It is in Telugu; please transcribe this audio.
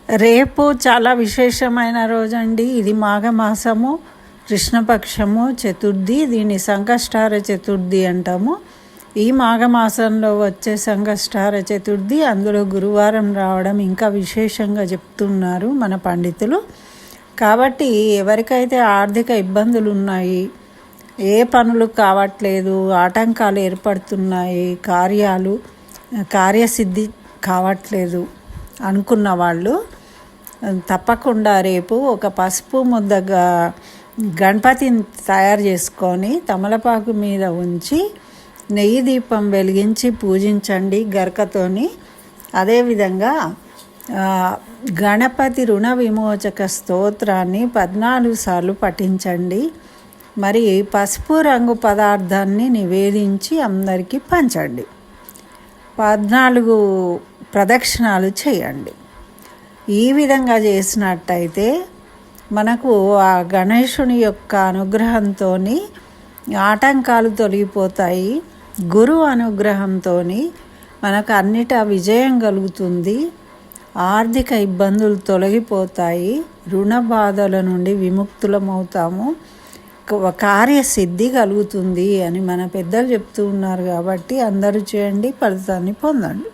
రేపు చాలా విశేషమైన రోజండి. ఇది మాఘమాసము కృష్ణపక్షము చతుర్థి. దీన్ని సంకష్టార చతుర్థి అంటాము. ఈ మాఘమాసంలో వచ్చే సంకష్టార చతుర్థి, అందులో గురువారం రావడం ఇంకా విశేషంగా చెప్తున్నారు మన పండితులు. కాబట్టి ఎవరికైతే ఆర్థిక ఇబ్బందులు ఉన్నాయి, ఏ పనులు కావట్లేదు, ఆటంకాలు ఏర్పడుతున్నాయి, కార్యసిద్ధి కావట్లేదు అనుకున్న వాళ్ళు తప్పకుండా రేపు ఒక పసుపు ముద్దగా గణపతిని తయారు చేసుకొని తమలపాకు మీద ఉంచి నెయ్యి దీపం వెలిగించి పూజించండి గరకతోని. అదేవిధంగా గణపతి రుణ విమోచక స్తోత్రాన్ని 14 సార్లు పఠించండి. మరి పసుపు రంగు పదార్థాన్ని నివేదించి అందరికీ పంచండి. 14 ప్రదక్షిణాలు చేయండి. ఈ విధంగా చేసినట్టయితే మనకు ఆ గణేశుని యొక్క అనుగ్రహంతో ఆటంకాలు తొలగిపోతాయి. గురువు అనుగ్రహంతో మనకు అన్నిటా విజయం కలుగుతుంది. ఆర్థిక ఇబ్బందులు తొలగిపోతాయి. రుణ బాధల నుండి విముక్తులమవుతాము. కార్యసిద్ధి కలుగుతుంది అని మన పెద్దలు చెప్తూ ఉన్నారు. కాబట్టి అందరూ చేయండి, ఫలితాన్ని పొందండి.